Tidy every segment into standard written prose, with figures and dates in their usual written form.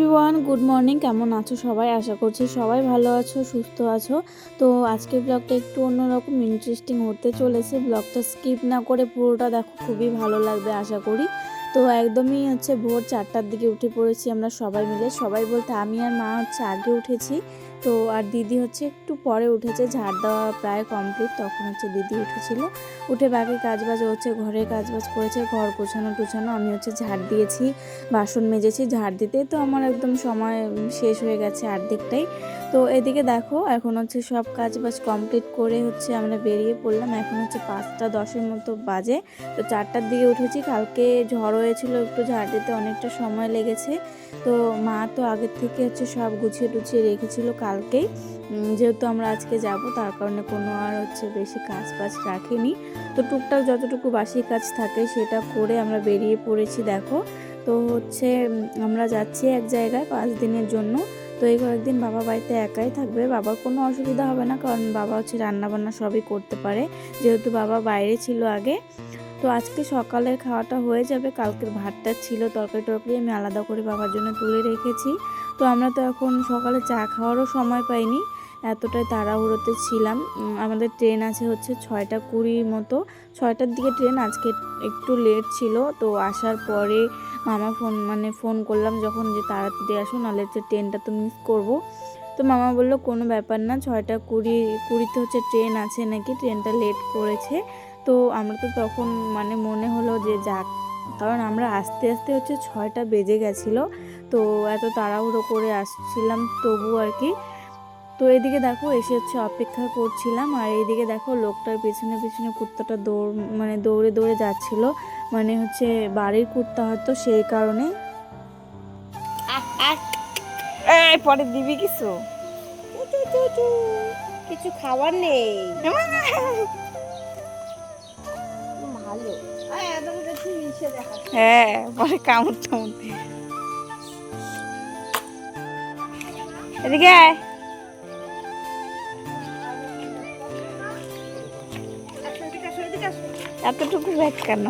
Everyone, good morning. কেমন আছো সবাই? আশা করছি সবাই ভালো আছো, সুস্থ আছো। তো আজকের ব্লগটা একটু অন্যরকম ইন্টারেস্টিং হতে চলেছে। ব্লগটা স্কিপ না করে পুরোটা দেখো, খুবই ভালো লাগবে আশা করি। তো একদমই ভোর 4টার দিকে উঠে পড়েছি আমরা সবাই মিলে। সবাই বলতে আমি আর মা আগে উঠেছি। তো আর দিদি একটু পরে উঠেছে, ঝাড় দেওয়া প্রায় কমপ্লিট, তখন দিদি উঠেছিল। উঠে বাকি কাজবাজ ঘরের কাজবাজ করেছে, ঘর গোছানো টুছানো। আমি ঝাড় দিয়েছি, বাসন মেজেছি। ঝাড় দিতে তো আমার একদম সময় শেষ হয়ে গেছে অর্ধেকটাই। তো এদিকে দেখো, এখন সব কাজ বাজ কমপ্লিট করে আমরা বেরিয়ে পড়লাম। এখন 5টা 10-এর মতো বাজে। তো 4টার দিকে উঠেছি। কালকে ঝড় হয়েছিল, একটু ঝাড় দিতে অনেকটা সময় লেগেছে। তো মা তো আগের থেকে সব গুছিয়ে টুছিয়ে রেখেছিল কালকেই, যেহেতু আমরা আজকে যাব, তার কারণে কোনো আর বেশি কাজ বাজ রাখিনি। তো টুকটাক যতটুকু বাসি কাজ থাকে সেটা করে আমরা বেরিয়ে পড়েছি। দেখো, তো আমরা যাচ্ছি এক জায়গায় 5 দিনের জন্য। তো এই কয়েকদিন বাবা বাড়িতে একাই থাকবে। বাবার কোনো অসুবিধা হবে না, কারণ বাবা রান্নাবান্না সবই করতে পারে, যেহেতু বাবা বাইরে ছিল আগে। তো আজকে সকালের খাওয়াটা হয়ে যাবে। কালকের ভাতটা ছিল, তরকারি টরকারি আমি আলাদা করে বাবার জন্য তুলে রেখেছি। তো আমরা তো এখন সকালে চা খাওয়ারও সময় পাইনি, এতটাই তাড়াহুড়োতে ছিলাম। আমাদের ট্রেন আছে 6টা 20 মতো, 6টার দিকে ট্রেন। আজকে একটু লেট ছিল। তো আসার পরে মামা ফোন করলাম যখন, যে তাড়াতাড়ি আসো, নাহলে ট্রেনটা তো মিস করবো। তো মামা বললো কোনো ব্যাপার না, 6টা 20-20-তে ট্রেন আছে নাকি, ট্রেনটা লেট করেছে। তো আমরা তো তখন মনে হলো যে যাক, কারণ আমরা আস্তে আস্তে 6টা বেজে গেছিলো। তো এত তাড়াহুড়ো করে আসছিলাম তবু আর কি। তো এদিকে দেখো এসে অপেক্ষা করছিলাম, আর এইদিকে দেখো লোকটার পেছনে পেছনে কুত্তাটা দৌড়ে দৌড়ে যাচ্ছিল। বাড়ির কুত্তা হয়তো, সেই কারণে। পরে দিবি কিছু? কিছু খাবার নেই, ভালো। হ্যাঁ, পরে কামড় টামড়। এদিকে আয়। এতটুকু ব্যাগ কেন?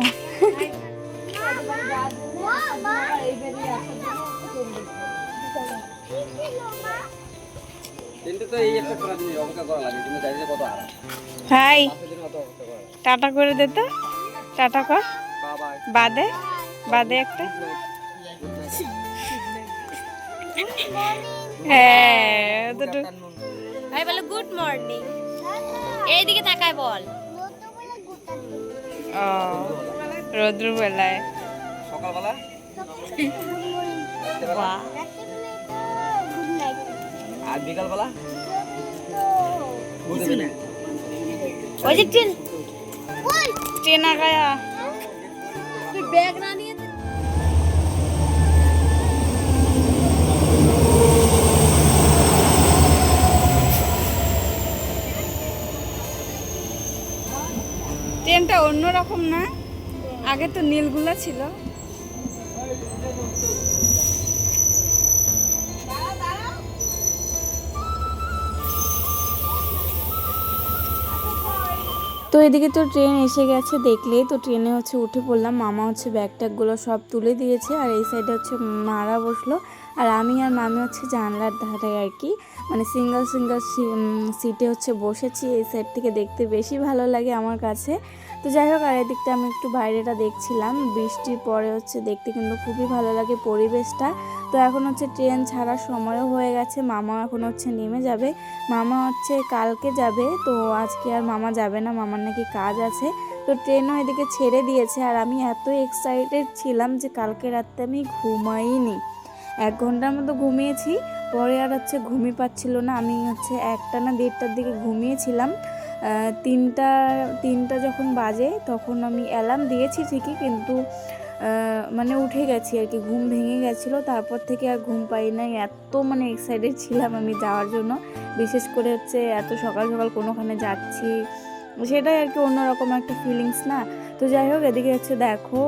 হাই, টাটা করে দে তো, টাটা কর। বাদে বাদে একটা। হ্যাঁ, ভাই বলে গুড মর্নিং, এইদিকে তাকায় বল। ও, রৌদ্র বেলায় সকালবেলা বাহ। আর বিকালবেলা ওই যে ট্রেন, ট্রেন আগায়া। তুই ব্যাগ না নিয়ে ট্রেনটা অন্যরকম না, আগে তো নীলগুলা ছিল। তো এদিকে তো ট্রেন এসে গেছে, দেখলেই তো। ট্রেনে উঠে পড়লাম। মামা ব্যাগ ট্যাগগুলো সব তুলে দিয়েছে, আর এই সাইডে মারা বসলো, আর আমি আর মামি জানলার ধারে আর কি, সিঙ্গেল সিঙ্গেল সিটে বসেছি। এই সাইড থেকে দেখতে বেশি ভালো লাগে আমার কাছে। তো যাই হোক, আর এদিকটা আমি একটু বাইরেটা দেখছিলাম। বৃষ্টির পরে দেখতে কিন্তু খুবই ভালো লাগে পরিবেশটা। তো এখন ট্রেন ছাড়ার সময়ও হয়ে গেছে। মামা এখন নেমে যাবে। মামা কালকে যাবে, তো আজকে আর মামা যাবে না, মামার নাকি কাজ আছে। তো ট্রেনও এদিকে ছেড়ে দিয়েছে, আর আমি এত এক্সাইটেড ছিলাম যে কালকে রাতে আমি ঘুমাইনি। 1 ঘন্টার মতো ঘুমিয়েছি, পরে আর ঘুমিয়ে পাচ্ছিল না। আমি 1টা না 1:30টার দিকে ঘুমিয়েছিলাম। 3টা যখন বাজে, তখন আমি অ্যালার্ম দিয়েছি ঠিকই, কিন্তু উঠে গেছি আর কি, ঘুম ভেঙে গেছিলো। তারপর থেকে আর ঘুম পাই নাই। এত এক্সাইটেড ছিলাম আমি যাওয়ার জন্য, বিশেষ করে এত সকাল সকাল কোনোখানে যাচ্ছি, সেটাই আর কি অন্যরকম একটা ফিলিংস না। তো যাই হোক, এদিকে দেখো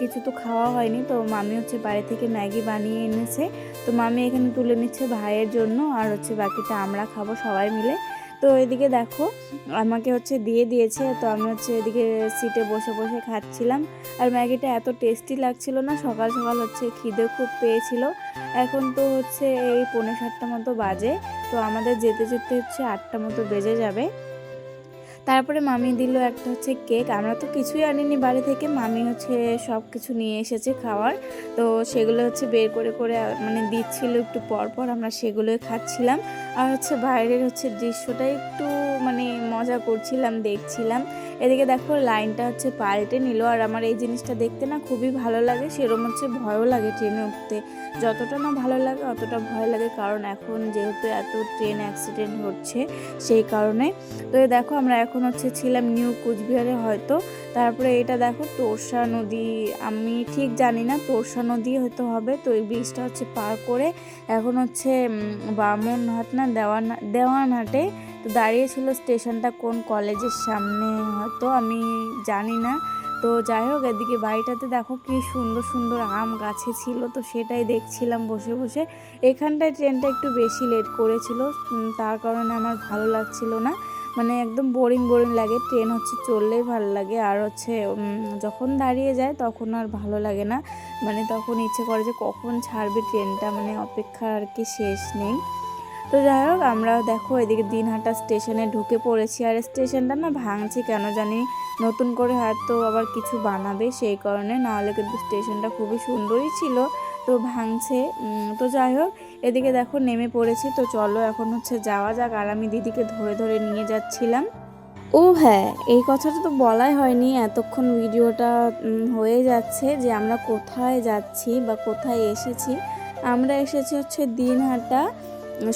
কিছু তো খাওয়া হয়নি। তো মামি বাড়ি থেকে ম্যাগি বানিয়ে এনেছে। তো মামি এখানে তুলে নিচ্ছে ভাইয়ের জন্য, আর বাকিটা আমরা খাবো সবাই মিলে। তো এদিকে দেখো আমাকে হচ্ছে দিয়ে দিয়েছে, তো আমি হচ্ছে এদিকে সিটে বসে বসে খাচ্ছিলাম। আর ম্যাগিটা এত টেস্টি লাগছিল না, সকাল সকাল হচ্ছে খিদে খুব পেয়েছিল। এখন তো হচ্ছে এই 6:45 মতো বাজে, তো আমাদের যেতে যেতে হচ্ছে 8টা মতো বেজে যাবে। তারপরে মামি দিল একটা হচ্ছে কেক। আমরা তো কিছুই আনিনি বাড়ি থেকে, মামি হচ্ছে সব কিছু নিয়ে এসেছে খাওয়ার। তো সেগুলো হচ্ছে বের করে করে মানে দিচ্ছিল একটু পর পর, আমরা সেগুলোই খাচ্ছিলাম। আর হচ্ছে বাইরের হচ্ছে দৃশ্যটা একটু মানে মজা করছিলাম, দেখছিলাম। এদিকে দেখো লাইনটা হচ্ছে পাল্টে নিল। আর আমার এই জিনিসটা দেখতে না খুবই ভালো লাগে, সেরকম হচ্ছে ভয়ও লাগে ট্রেনে উঠতে। যতটা না ভালো লাগে অতটা ভয় লাগে, কারণ এখন যেহেতু এত ট্রেন অ্যাক্সিডেন্ট হচ্ছে সেই কারণে। তো এই দেখো আমরা এখন হচ্ছে ছিলাম নিউ কুচবিহারে হয়তো। তারপরে এটা দেখো তোরসা নদী, আমি ঠিক জানি না, তোরসা নদী হয়তো হবে। তো এই ব্রিজটা হচ্ছে পার করে এখন হচ্ছে বামনহাট না দেওয়ানহাটে। তো দাঁড়িয়েছিল স্টেশনটা কোন কলেজের সামনে হয়তো, আমি জানি না। তো যাই হোক, এদিকে বাড়িটাতে দেখো কি সুন্দর সুন্দর আম গাছে ছিল, তো সেটাই দেখছিলাম বসে বসে। এখানটায় ট্রেনটা একটু বেশি লেট করেছিল, তার কারণে আমার ভালো লাগছিল না, মানে একদম বোরিং বোরিং লাগে। ট্রেন হচ্ছে চললেই ভালো লাগে, আর হচ্ছে যখন দাঁড়িয়ে যায় তখন আর ভালো লাগে না, মানে তখন ইচ্ছে করে যে কখন ছাড়বে ট্রেনটা, মানে অপেক্ষা আর কি শেষ নেই। তো যাই হোক, আমরা দেখো এদিকে দিনহাটা স্টেশনে ঢুকে পড়েছি। আর স্টেশনটা না ভাঙছে কেন জানি, নতুন করে হয়তো আবার কিছু বানাবে সেই কারণে, নাহলে কিন্তু স্টেশনটা খুবই সুন্দরই ছিল, তো ভাঙছে। তো যাই হোক, এদিকে দেখো নেমে পড়েছি। তো চলো এখন হচ্ছে যাওয়া যাক। আর আমি দিদিকে ধরে ধরে নিয়ে যাচ্ছিলাম। ও হ্যাঁ, এই কথাটা তো বলাই হয়নি, এতক্ষণ ভিডিওটা হয়ে যাচ্ছে যে আমরা কোথায় যাচ্ছি বা কোথায় এসেছি। আমরা এসেছি হচ্ছে দিনহাটা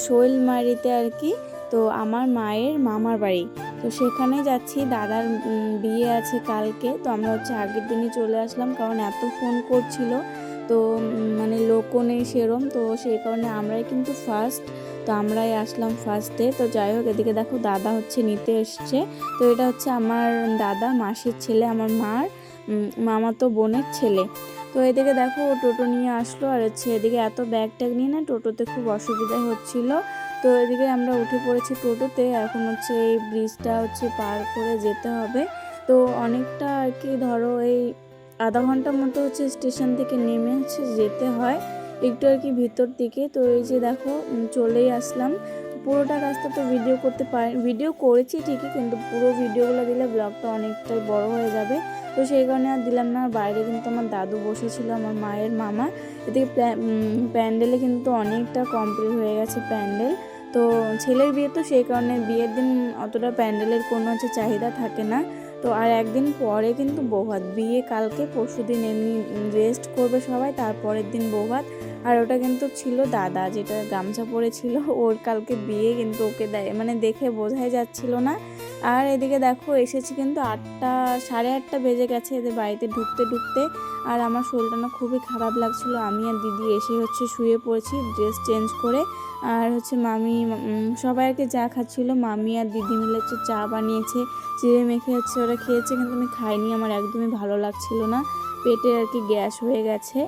শৈলমারিতে আর কি। তো আমার মায়ের মামার বাড়ি, তো সেখানে যাচ্ছি। দাদার বিয়ে আছে কালকে, তো আমরা হচ্ছে আগের দিনই চলে আসলাম, কারণ এত ফোন করছিল, তো মানে লোকও নেই সেরম, তো সেই কারণে আমরাই কিন্তু ফার্স্ট, তো আমরাই আসলাম ফার্স্টে। তো যাই হোক, এদিকে দেখো দাদা হচ্ছে নিতে এসছে। তো এটা হচ্ছে আমার দাদা মাসির ছেলে, আমার মার মামাতো বোনের ছেলে। তো এদিকে দেখো ও টোটো নিয়ে আসলো, আর হচ্ছে এদিকে এত ব্যাগ ট্যাগ নিয়ে না টোটোতে খুব অসুবিধা হচ্ছিল। তো এদিকে আমরা উঠে পড়েছি টোটোতে। এখন হচ্ছে এই ব্রিজটা হচ্ছে পার করে যেতে হবে। তো অনেকটা আর কি, ধরো এই আধা ঘন্টার মতো হচ্ছে স্টেশন থেকে নেমে হচ্ছে যেতে হয় একটু আর কি ভিতর দিকে। তো এই যে দেখো চলেই আসলাম। পুরোটা রাস্তা তো ভিডিও করেছি ঠিকই, কিন্তু পুরো ভিডিওগুলো দিলে ব্লগটা অনেকটাই বড় হয়ে যাবে, তো সেই কারণে আর দিলাম না। বাইরে কিন্তু আমার দাদু বসেছিল, আমার মায়ের মামা। এদিকে প্যান্ডেলে কিন্তু অনেকটা কমপ্লিট হয়ে গেছে প্যান্ডেল। তো ছেলের বিয়ে, তো সেই কারণে বিয়ের দিন অতটা প্যান্ডেলের কোনো হচ্ছে চাহিদা থাকে না। তো আর একদিন পরে কিন্তু বৌভাত, বিয়ে কালকে, পরশুদিন এমনি রেস্ট করবে সবাই, তারপরের দিন বৌভাত। আর ওটা কিন্তু ছিল দাদা, যেটা গামছা পরেছিল, ওর কালকে বিয়ে, কিন্তু ওকে মানে দেখে বোঝাই যাচ্ছিল না। আর এদিকে দেখো এসেছি কিন্তু 8টা, 8:30 বেজে গেছে এদের বাড়িতে ঢুকতে ঢুকতে। আর আমার শরীরটা না খুবই খারাপ লাগছিল। আমি আর দিদি এসে হচ্ছে শুয়ে পড়েছি ড্রেস চেঞ্জ করে। আর হচ্ছে মামি সবাই আর কি চা খাচ্ছিল, মামি আর দিদি মিলে হচ্ছে চা বানিয়েছে, চিড়ে মেখে হচ্ছে ওরা খেয়েছে, কিন্তু আমি খাইনি, আমার একদমই ভালো লাগছিল না, পেটে আর কি গ্যাস হয়ে গেছে।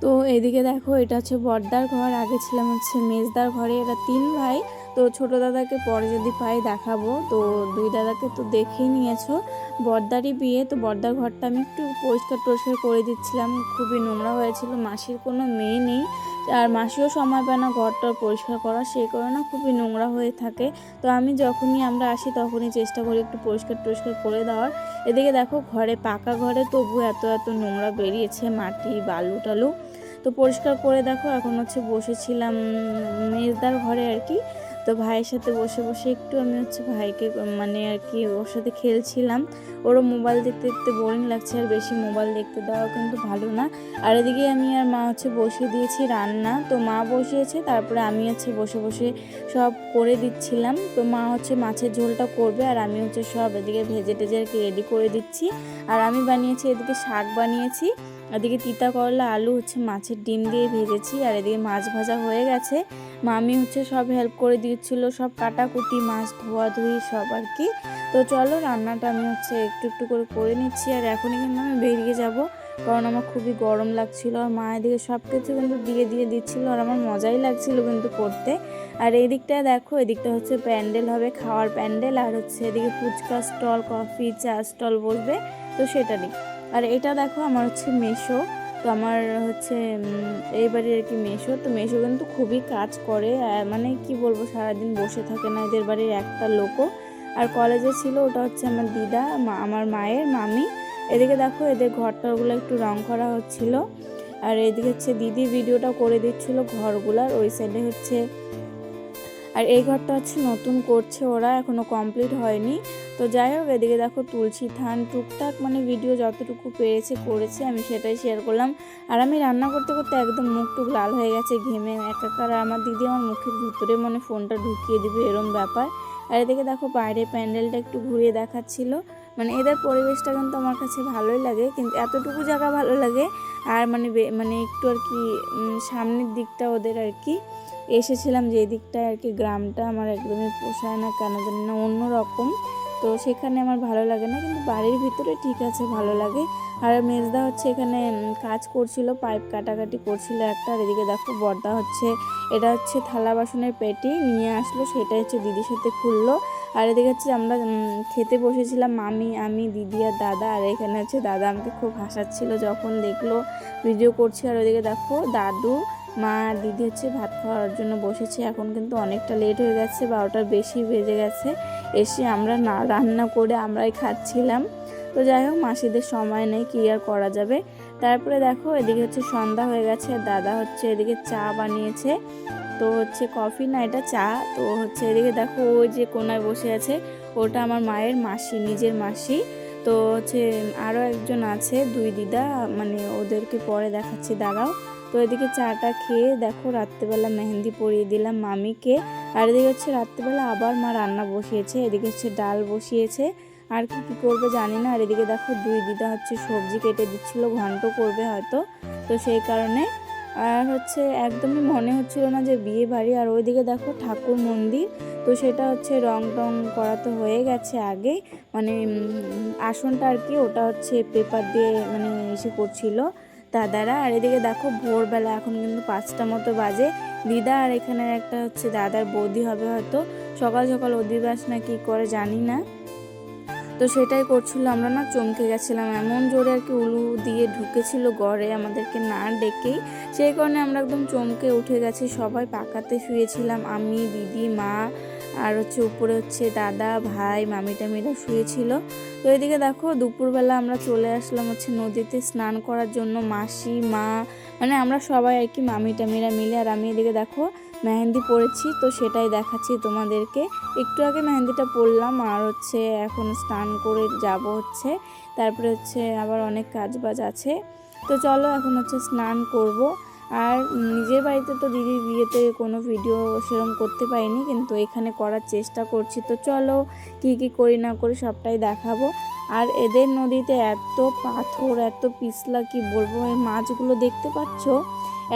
তো এদিকে দেখো এটা হচ্ছে বড়দার ঘর, আগে ছিলাম হচ্ছে মেজদার ঘরে। এরা 3 ভাই। তো ছোট দাদাকে পরে যদি পাই দেখাবো। তো 2 দাদাকে তো দেখেই নিয়েছো, বড়দারই বিয়ে। তো বড়দার ঘরটা আমি একটু পরিষ্কার টরিষ্কার করে দিচ্ছিলাম, খুবই নোংরা হয়েছিল। মাসির কোনো মেয়ে নেই, আর মাসিও সময় পায় না ঘরটা পরিষ্কার করা, সেই কারণে খুবই নোংরা হয়ে থাকে। তো আমি যখনই আমরা আসি তখনই চেষ্টা করি একটু পরিষ্কার টরিষ্কার করে দেওয়ার। এদিকে দেখো ঘরে, পাকা ঘরে তবু এত এত নোংরা বেরিয়েছে, মাটি বালু টালু। তো পরিষ্কার করে দেখো এখন হচ্ছে বসেছিলাম মেজদার ঘরে আর কি। তো ভাইয়ের সাথে বসে বসে একটু আমি হচ্ছে ভাইকে মানে আর কি ওর সাথে খেলছিলাম। ওরও মোবাইল দেখতে দেখতে বোরিং লাগছে, আর বেশি মোবাইল দেখতে দেওয়া কিন্তু ভালো না। আর এদিকে আমি আর মা হচ্ছে বসিয়ে দিয়েছি রান্না। তো মা বসিয়েছে, তারপরে আমি হচ্ছে বসে বসে সব করে দিচ্ছিলাম। তো মা হচ্ছে মাছের ঝোলটা করবে, আর আমি হচ্ছে সব এদিকে ভেজে টেজে আর কি রেডি করে দিচ্ছি। আর আমি বানিয়েছি এদিকে শাক বানিয়েছি, এদিকে তিতা করলা আলু হচ্ছে মাছের ডিম দিয়ে ভেজেছি, আর এদিকে মাছ ভাজা হয়ে গেছে। মামি হচ্ছে সব হেল্প করে দিচ্ছিল, সব কাটাকুটি, মাছ ধোয়াধুয়ি সব আর কি। তো চলো রান্নাটা আমি হচ্ছে একটু একটু করে নিচ্ছি। আর এখনই কিন্তু আমি বেরিয়ে যাব, কারণ আমার খুবই গরম লাগছিল। আর মা এদিকে সব কিছু কিন্তু দিয়ে দিচ্ছিলো, আর আমার মজাই লাগছিল কিন্তু করতে। আর এই দিকটায় দেখো, এদিকটা হচ্ছে প্যান্ডেল হবে, খাওয়ার প্যান্ডেল, আর হচ্ছে এদিকে ফুচকা স্টল, কফি চা স্টল বসবে, তো সেটারই। আর এটা দেখো আমার হচ্ছে মেসো, তো আমার হচ্ছে এই বাড়ির আর কি মেসো। তো মেসো কিন্তু খুবই কাজ করে, মানে কি বলবো, সারাদিন বসে থাকে না এদের বাড়ির একটা লোকও। আর কলেজে ছিল, ওটা হচ্ছে আমার দিদা, আমার মায়ের মামি। এদিকে দেখো এদের ঘরটারগুলো একটু রং করা হচ্ছিল, আর এদিকে হচ্ছে দিদি ভিডিওটা করে দিচ্ছিল ঘরগুলার, ওই সাইডে হচ্ছে। আর এই ঘরটা হচ্ছে নতুন করছে ওরা, এখনো কমপ্লিট হয়নি। তো যাই হোক, এদিকে দেখো তুলসী থান, টুকটাক মানে ভিডিও যতটুকু পেরেছে করেছে, আমি সেটাই শেয়ার করলাম। আর আমি রান্না করতে করতে একদম মুখ টুক লাল হয়ে গেছে ঘেমে একাকার। আর আমার দিদি আমার মুখের ভিতরে মানে ফোনটা ঢুকিয়ে দিবে এরম ব্যাপার। আর এদিকে দেখো বাইরে প্যান্ডেলটা একটু ঘুরিয়ে দেখাচ্ছিল। মানে এদের পরিবেশটা কিন্তু আমার কাছে ভালোই লাগে, কিন্তু এতটুকু জায়গা ভালো লাগে। আর মানে একটু আর কি সামনের দিকটা ওদের আর কি এসেছিলাম, যে দিকটায় আর কি গ্রামটা আমার একদমই পোষায় না, কেন জানি না, অন্য রকম। তো সেখানে আমার ভালো লাগে না, কিন্তু বাড়ির ভিতরে ঠিক আছে, ভালো লাগে। আর মেজদা হচ্ছে এখানে কাজ করছিল, পাইপ কাটাকাটি করছিল একটা। আর এদিকে দেখো বর্দা হচ্ছে, এটা হচ্ছে থালা বাসনের পেটি নিয়ে আসলো, সেটা হচ্ছে দিদির সাথে খুললো। আর এদিকে হচ্ছে আমরা খেতে বসেছিলাম, মামি, আমি, দিদি আর দাদা। আর এখানে হচ্ছে দাদা আমাকে খুব হাসাচ্ছিল যখন দেখলো ভিডিও করছি। আর ওইদিকে দেখো দাদু, মা আর দিদি হচ্ছে ভাত খাওয়ার জন্য বসেছে। এখন কিন্তু অনেকটা লেট হয়ে গেছে, 12টার বেশি বেজে গেছে। এসে আমরা না রান্না করে আমরাই খাচ্ছিলাম। তো যাই হোক, মাসিদের সময় নেই, কি আর করা যাবে। তারপরে দেখো এদিকে হচ্ছে সন্ধ্যা হয়ে গেছে, আর দাদা হচ্ছে এদিকে চা বানিয়েছে। তো হচ্ছে কফি না, এটা চা। তো হচ্ছে এদিকে দেখো ওই যে কোনায় বসে আছে, ওটা আমার মায়ের মাসি, নিজের মাসি। তো হচ্ছে আরও একজন আছে, দুই দিদা, মানে ওদেরকে পরে দেখাচ্ছি, দাঁড়াও। তো এদিকে চাটা খেয়ে দেখো রাত্রেবেলা মেহেন্দি পরিয়ে দিলাম মামিকে। আর এদিকে হচ্ছে রাত্রেবেলা আবার মা রান্না বসিয়েছে, এদিকে হচ্ছে ডাল বসিয়েছে, আর কি করবে জানি না। আর এদিকে দেখো দুই দিদা হচ্ছে সবজি কেটে দিচ্ছিল, ঘন্ট করবে হয়তো, তো সেই কারণে। আর হচ্ছে একদমই মনে হচ্ছিল না যে বিয়ে বাড়ি। আর ওইদিকে দেখো ঠাকুর মন্দির, তো সেটা হচ্ছে রং টং করা তো হয়ে গেছে আগে, মানে আসনটা আর কি, ওটা হচ্ছে পেপার দিয়ে মানে এসে করছিল দাদারা। আর এদিকে দেখো ভোরবেলা, এখন কিন্তু 5টা মতো বাজে। দিদা আর এখানে একটা হচ্ছে দাদার বৌদি হবে হয়তো, সকাল সকাল অধিবাস না কি করে জানি না, তো সেটাই করছিল। আমরা না চমকে গেছিলাম, এমন জোরে আর কি উলু দিয়ে ঢুকেছিল ঘরে আমাদেরকে না ডেকেই, সেই কারণে আমরা একদম চমকে উঠে গেছি। সবাই পাকাতে শুয়েছিলাম, আমি, দিদি, মা, আর হচ্ছে উপরে হচ্ছে দাদা, ভাই, মামি টামিরা শুয়েছিল। তো এদিকে দেখো দুপুরবেলা আমরা চলে আসলাম হচ্ছে নদীতে স্নান করার জন্য, মাসি, মা, মানে আমরা সবাই আর কি, মামি টামিরা মিলে। আর আমি এদিকে দেখো মেহেন্দি পরেছি, তো সেটাই দেখাচ্ছি তোমাদেরকে। একটু আগে মেহেন্দিটা পরলাম, আর হচ্ছে এখন স্নান করে যাব হচ্ছে, তারপরে হচ্ছে আবার অনেক কাজ বাজ আছে। তো চলো এখন হচ্ছে স্নান করব। আর নিজের বাড়িতে তো দিদির বিয়েতে কোনো ভিডিও সেরকম করতে পারিনি, কিন্তু এখানে করার চেষ্টা করছি। তো চলো কি করি না করি সবটাই দেখাবো। আর এদের নদীতে এত পাথর, এত পিছলা, কি বলবো। এই মাছগুলো দেখতে পাচ্ছ,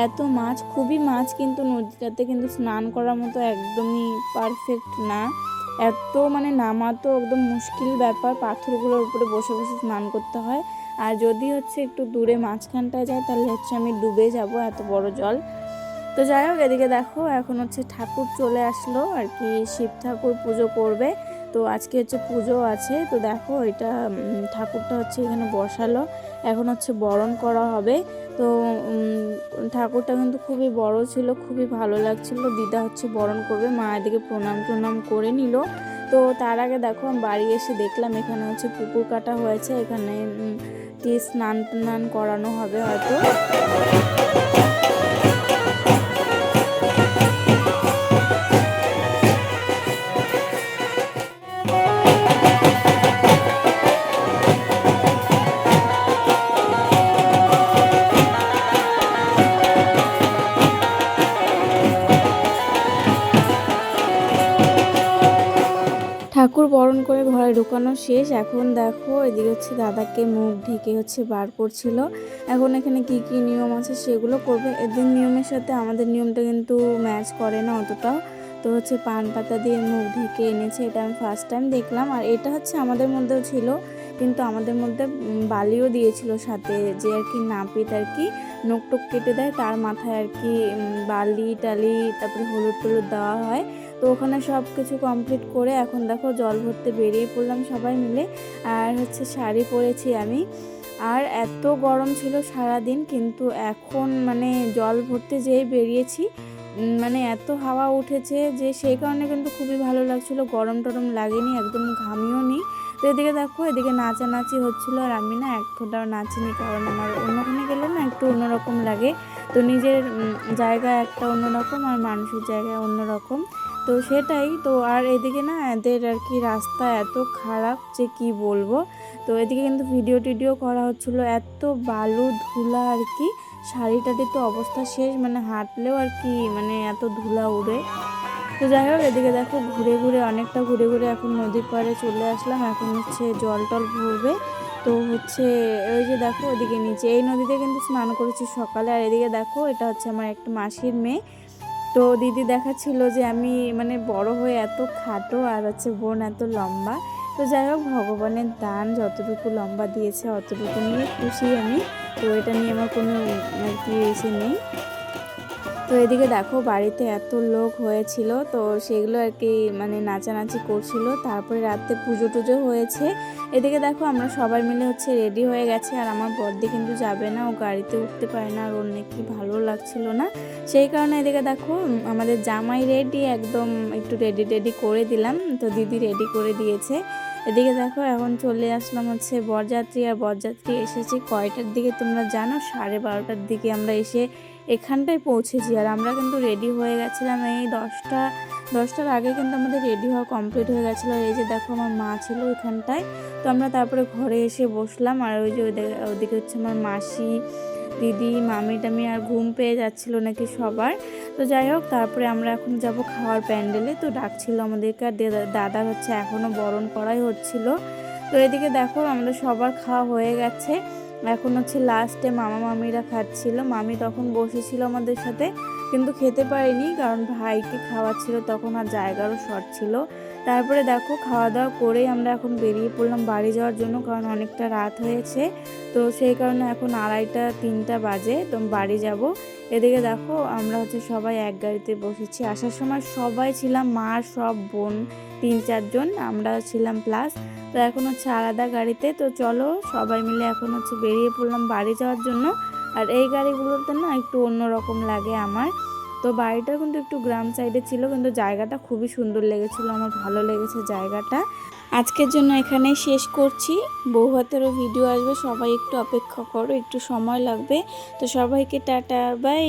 এত মাছ, খুবই মাছ, কিন্তু নদীটাতে কিন্তু স্নান করার মতো একদমই পারফেক্ট না। এত মানে নামা তো একদম মুশকিল ব্যাপার, পাথরগুলোর উপরে বসে বসে স্নান করতে হয়। আর যদি হচ্ছে একটু দূরে মাঝখানটায় যায়, তাহলে হচ্ছে আমি ডুবে যাব, এত বড় জল। তো যাই হোক, এদিকে দেখো এখন হচ্ছে ঠাকুর চলে আসলো আর কি, শিব ঠাকুর পুজো করবে। তো আজকে হচ্ছে পুজো আছে, তো দেখো এটা ঠাকুরটা হচ্ছে এখানে বসালো, এখন হচ্ছে বরণ করা হবে। তো ঠাকুরটা কিন্তু খুবই বড় ছিল, খুবই ভালো লাগছিল। দিদা হচ্ছে বরণ করবে, মা এদিকে প্রণাম করে নিল। তো তার আগে দেখো আমি বাড়ি এসে দেখলাম এখানে হচ্ছে পুকুর কাটা হয়েছে, এখানে কি স্নান টান করানো হবে হয়তো। ঠাকুর বরণ করে ঘরে ঢুকানো শেষ। এখন দেখো এদিকে হচ্ছে দাদাকে মুখ ঢেকে হচ্ছে বার করছিল। এখন এখানে কি নিয়ম আছে সেগুলো করবে। এদের নিয়মের সাথে আমাদের নিয়মটা কিন্তু ম্যাচ করে না অতটাও। তো হচ্ছে পান পাতা দিয়ে মুখ ঢেকে এনেছে, এটা আমি ফার্স্ট টাইম দেখলাম। আর এটা হচ্ছে আমাদের মধ্যেও ছিল, কিন্তু আমাদের মধ্যে বালিও দিয়েছিল সাথে, যে আর কি নাপিত আর কি নখ টোক কেটে দেয় তার মাথায় আর কি বালি টালি তারপরে হলুদ টলুদ দেওয়া হয়। তো ওখানে সব কিছু কমপ্লিট করে এখন দেখো জল ভরতে বেরিয়ে পড়লাম সবাই মিলে। আর হচ্ছে শাড়ি পরেছি আমি। আর এত গরম ছিল সারাদিন, কিন্তু এখন মানে জল ভরতে যেই বেরিয়েছি মানে এত হাওয়া উঠেছে যে সেই কারণে কিন্তু খুবই ভালো লাগছিল, গরম টরম লাগেনি, একদম ঘামিও নি। তো এদিকে দেখো এদিকে নাচানাচি হচ্ছিল, আর আমি না এক ফোঁটাও নাচিনি, কারণ আমার অন্যখানে গেলে না একটু অন্যরকম লাগে। তো নিজের জায়গায় একটা অন্যরকম আর মানুষের জায়গায় অন্যরকম, তো সেটাই তো। আর এদিকে না এদের আর কি রাস্তা এত খারাপ যে কি বলবো। তো এদিকে কিন্তু ভিডিও টিডিও করা হচ্ছিলো, এত বালু ধুলা আর কি, শাড়ি টাড়ি তো অবস্থা শেষ, মানে হাঁটলেও আর কি মানে এত ধুলা উড়ে। তো যাই হোক এদিকে দেখো ঘুরে ঘুরে অনেকটা ঘুরে ঘুরে এখন নদীর পাড়ে চলে আসলাম, এখন হচ্ছে জল টল ভরবে। তো হচ্ছে ওই যে দেখো ওদিকে নিচে এই নদীতে কিন্তু স্নান করেছি সকালে। আর এদিকে দেখো এটা হচ্ছে আমার একটা মাসির মেয়ে। তো দিদি দেখাচ্ছিল যে আমি মানে বড় হয়ে এত খাটো আর হচ্ছে বোন এত লম্বা। তো যাই হোক ভগবানের দান, যতটুকু লম্বা দিয়েছে অতটুকু নিয়ে খুশি আমি। তো এটা নিয়ে আমার কোনো আর কি এসে নেই। তো এদিকে দেখো বাড়িতে এত লোক হয়েছিল, তো সেগুলো আর কি মানে নাচানাচি করছিল। তারপরে রাত্রে পুজো টুজো হয়েছে। এদিকে দেখো আমরা সবাই মিলে হচ্ছে রেডি হয়ে গেছে, আর আমার বড়দি কিন্তু যাবে না, ও গাড়িতে উঠতে পারে না, আর ওর নাকি ভালো লাগছিল না, সেই কারণে এদিকে দেখো আমাদের জামাই রেডি, একদম একটু রেডি করে দিলাম। তো দিদি রেডি করে দিয়েছে। এদিকে দেখো এখন চলে আসলাম হচ্ছে বরযাত্রী, আর বরযাত্রী এসেছে কয়টার দিকে তোমরা জানো? 12:30টার দিকে আমরা এসে এখানটায় পৌঁছেছি। আর আমরা কিন্তু রেডি হয়ে গেছিলাম এই 10টার আগে কিন্তু আমাদের রেডি হওয়া কমপ্লিট হয়ে গেছিলো। আর এই যে দেখো আমার মা ছিল ওইখানটায়। তো আমরা তারপরে ঘরে এসে বসলাম, আর ওই যে ওদিকে হচ্ছে আমার মাসি, দিদি, মামি টামি, আর ঘুম পেয়ে যাচ্ছিলো নাকি সবার। তো যাই হোক তারপরে আমরা এখন যাব খাওয়ার প্যান্ডেলে। তো ডাকছিল আমাদেরকে, আর দাদার হচ্ছে এখনও বরণ করাই হচ্ছিল। তো এদিকে দেখো আমাদের সবার খাওয়া হয়ে গেছে, এখন হচ্ছে লাস্টে মামা মামিরা খাচ্ছিল। মামি তখন বসেছিল আমাদের সাথে, কিন্তু খেতে পারিনি কারণ ভাইকে খাওয়াচ্ছিল তখন, আর জায়গারও শর্ট ছিল। তারপরে দেখো খাওয়া দাওয়া করেই আমরা এখন বেরিয়ে পড়লাম বাড়ি যাওয়ার জন্য, কারণ অনেকটা রাত হয়েছে। তো সেই কারণে এখন 2:30-3টা বাজে, তো বাড়ি যাব। এদিকে দেখো আমরা হচ্ছে সবাই এক গাড়িতে বসেছি, আসার সময় সবাই ছিলাম, মা সব বোন 3-4 জন আমরা ছিলাম প্লাস। তো এখন হচ্ছে আলাদা গাড়িতে। তো চলো সবাই মিলে এখন হচ্ছে বেরিয়ে পড়লাম বাড়ি যাওয়ার জন্য। আর এই গাড়িগুলোতে না একটু অন্যরকম লাগে আমার। তো বাড়িটা কিন্তু একটু গ্রাম সাইডে ছিল, কিন্তু জায়গাটা খুবই সুন্দর লেগেছিলো, আমার ভালো লেগেছে জায়গাটা। আজকের জন্য এখানেই শেষ করছি, বউ ভাতেরও ভিডিও আসবে, সবাই একটু অপেক্ষা করো, একটু সময় লাগবে। তো সবাইকে টাটা বাই।